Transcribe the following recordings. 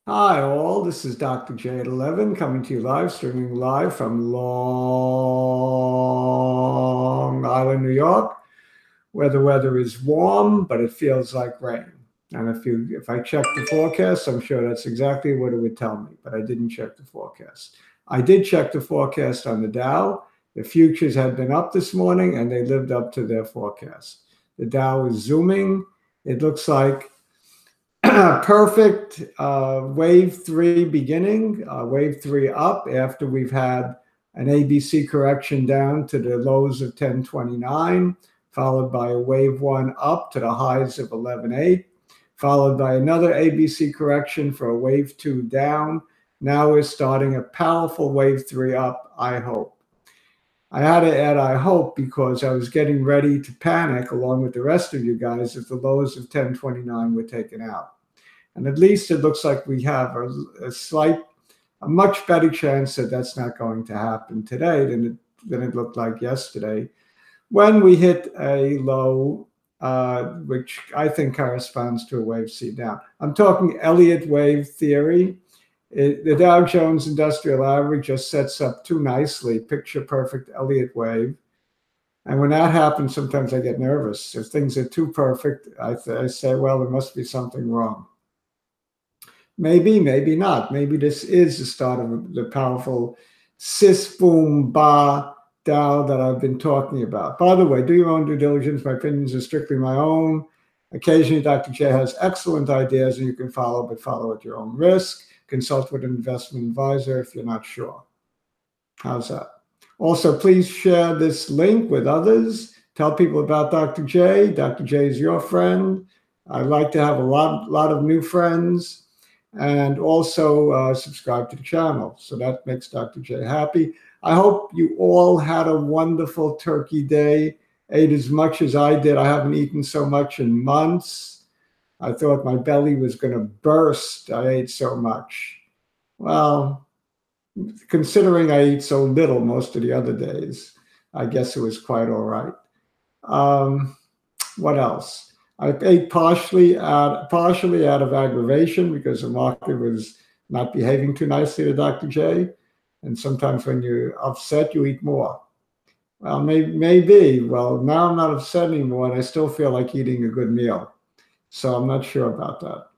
Hi all, this is Dr. J at 11 coming to you live, streaming live from Long Island, New York, where the weather is warm, but it feels like rain. And if I check the forecast, I'm sure that's exactly what it would tell me, but I didn't check the forecast. I did check the forecast on the Dow. The futures had been up this morning and they lived up to their forecast. The Dow is zooming. It looks like perfect wave three beginning, wave three up after we've had an ABC correction down to the lows of 1029, followed by a wave one up to the highs of 11.8, followed by another ABC correction for a wave two down. Now we're starting a powerful wave three up, I hope. I had to add I hope because I was getting ready to panic along with the rest of you guys if the lows of 1029 were taken out. And at least it looks like we have a much better chance that that's not going to happen today than it looked like yesterday when we hit a low, which I think corresponds to a wave C down. I'm talking Elliott wave theory. The Dow Jones Industrial Average just sets up too nicely, picture perfect Elliott wave. And when that happens, sometimes I get nervous. If things are too perfect, I say, well, there must be something wrong. Maybe, maybe not. Maybe this is the start of the powerful sis boom ba Dow that I've been talking about. By the way, do your own due diligence. My opinions are strictly my own. Occasionally, Dr. J has excellent ideas and you can follow, but follow at your own risk. Consult with an investment advisor if you're not sure. How's that? Also, please share this link with others. Tell people about Dr. J. Dr. J is your friend. I'd like to have a lot of new friends. And also subscribe to the channel. So that makes Dr. J happy. I hope you all had a wonderful turkey day, ate as much as I did. I haven't eaten so much in months. I thought my belly was going to burst. I ate so much. Well, considering I eat so little most of the other days, I guess it was quite all right. What else? I ate partially out of aggravation because the market was not behaving too nicely to Dr. J. And sometimes when you're upset, you eat more. Well, maybe. Well, now I'm not upset anymore, and I still feel like eating a good meal. So I'm not sure about that.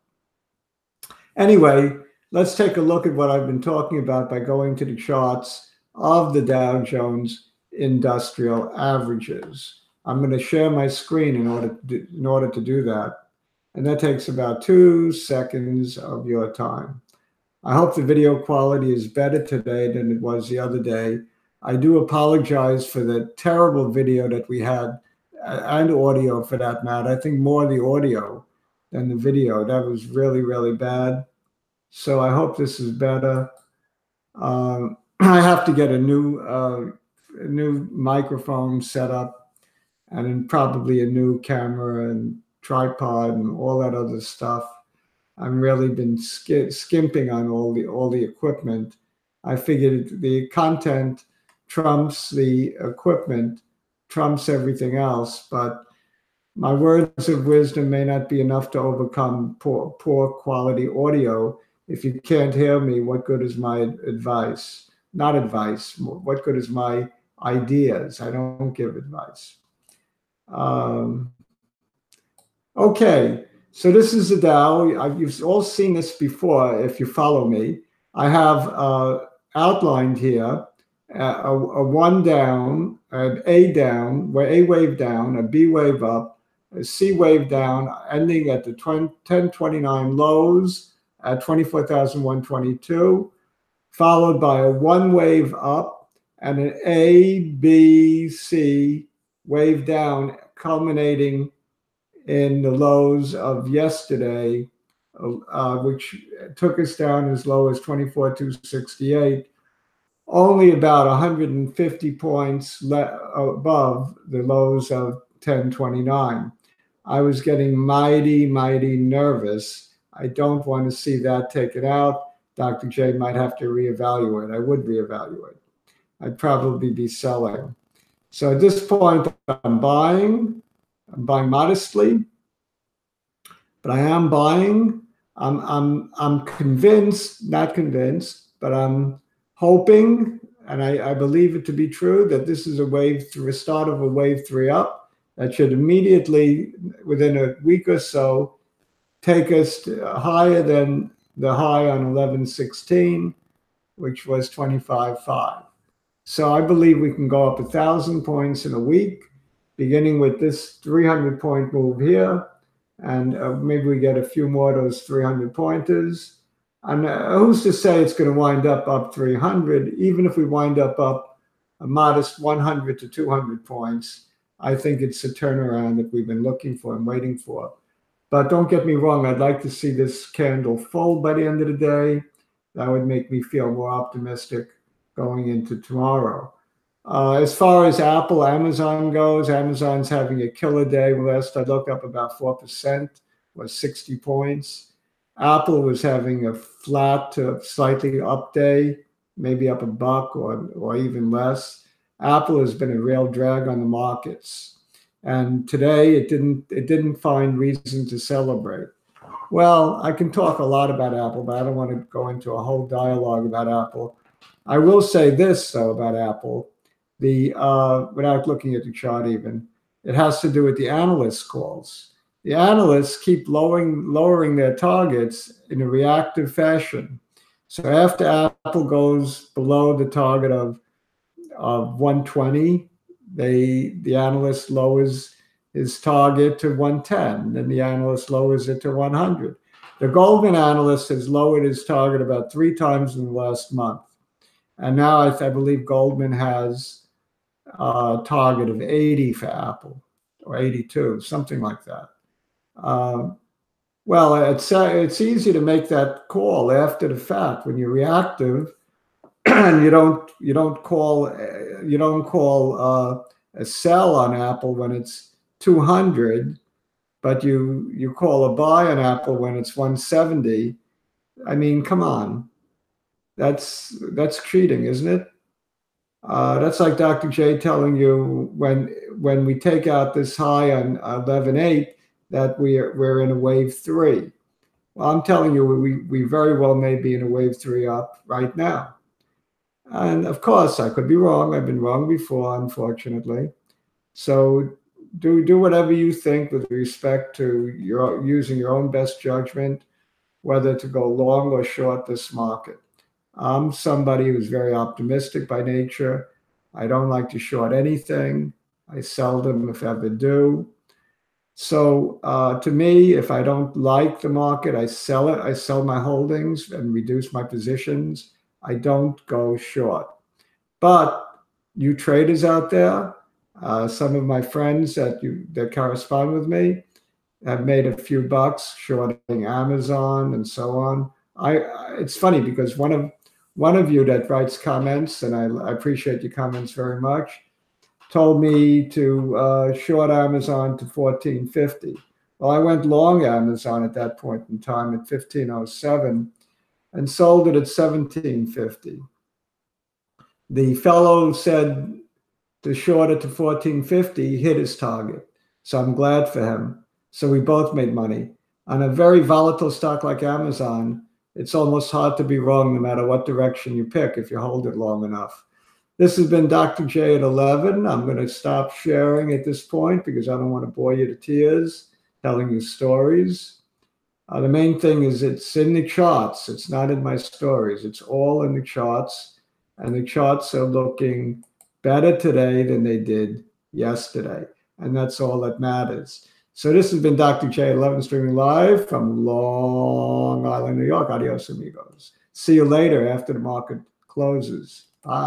Anyway, let's take a look at what I've been talking about by going to the charts of the Dow Jones Industrial Averages. I'm going to share my screen in order to do that. And that takes about 2 seconds of your time. I hope the video quality is better today than it was the other day. I do apologize for the terrible video that we had, and audio for that matter. I think more the audio than the video. That was really, really bad. So I hope this is better. I have to get a new microphone set up, and then probably a new camera and tripod and all that other stuff. I've really been skimping on all the equipment. I figured the content trumps the equipment, trumps everything else, but my words of wisdom may not be enough to overcome poor quality audio. If you can't hear me, what good is my advice? Not advice. What good is my ideas? I don't give advice. Okay, so this is the Dow. You've all seen this before if you follow me. I have outlined here a one down, an A down, where A wave down, a B wave up, a C wave down, ending at the 1029 lows at 24,122, followed by a one wave up and an A, B, C wave down, culminating in the lows of yesterday, which took us down as low as 24,268, only about 150 points above the lows of 1029. I was getting mighty, mighty nervous. I don't want to see that taken out. Dr. J might have to reevaluate. I would reevaluate. I'd probably be selling. So at this point, I'm buying modestly, but I am buying. I'm convinced, not convinced, but I'm hoping, and I believe it to be true, that this is a start of a wave three up that should immediately, within a week or so, take us higher than the high on 11/16, which was 25.5. So I believe we can go up 1,000 points in a week, beginning with this 300-point move here. And maybe we get a few more of those 300 pointers. And who's to say it's going to wind up 300? Even if we wind up a modest 100 to 200 points, I think it's a turnaround that we've been looking for and waiting for. But don't get me wrong, I'd like to see this candle full by the end of the day. That would make me feel more optimistic going into tomorrow. As far as Apple, Amazon goes, Amazon's having a killer day. Last I looked, up about 4%, was 60 points. Apple was having a flat to slightly up day, maybe up $1 or even less. Apple has been a real drag on the markets. And today it didn't find reason to celebrate. Well, I can talk a lot about Apple, but I don't want to go into a whole dialogue about Apple. I will say this, though, about Apple. Without looking at the chart even, it has to do with the analyst calls. The analysts keep lowering their targets in a reactive fashion. So after Apple goes below the target of 120, the analyst lowers his target to 110, then the analyst lowers it to 100. The Goldman analyst has lowered his target about 3 times in the last month. And now I believe Goldman has a target of 80 for Apple, or 82, something like that. Well, it's easy to make that call after the fact when you're reactive, and you don't call a sell on Apple when it's 200, but you call a buy on Apple when it's 170. I mean, come on, that's cheating, isn't it? That's like Dr. J telling you when we take out this high on 11.8 that we're in a wave 3. Well, I'm telling you, we very well may be in a wave 3 up right now. And of course, I could be wrong. I've been wrong before, unfortunately. So do whatever you think with respect to using your own best judgment, whether to go long or short this market. I'm somebody who's very optimistic by nature. I don't like to short anything. I seldom, if ever, do. So to me, if I don't like the market, I sell it. I sell my holdings and reduce my positions. I don't go short. But you traders out there, some of my friends that correspond with me have made a few bucks shorting Amazon and so on. It's funny because one of you that writes comments, and I appreciate your comments very much, told me to short Amazon to 1450. Well, I went long Amazon at that point in time at 1507 and sold it at 1750. The fellow said to short it to 1450, he hit his target. So I'm glad for him. So we both made money. On a very volatile stock like Amazon, it's almost hard to be wrong no matter what direction you pick if you hold it long enough. This has been Dr. J at 11. I'm going to stop sharing at this point because I don't want to bore you to tears telling you stories. The main thing is it's in the charts. It's not in my stories. It's all in the charts. And the charts are looking better today than they did yesterday. And that's all that matters. So this has been Dr. J at 11 streaming live from Long Island, New York. Adios, amigos. See you later after the market closes. Bye.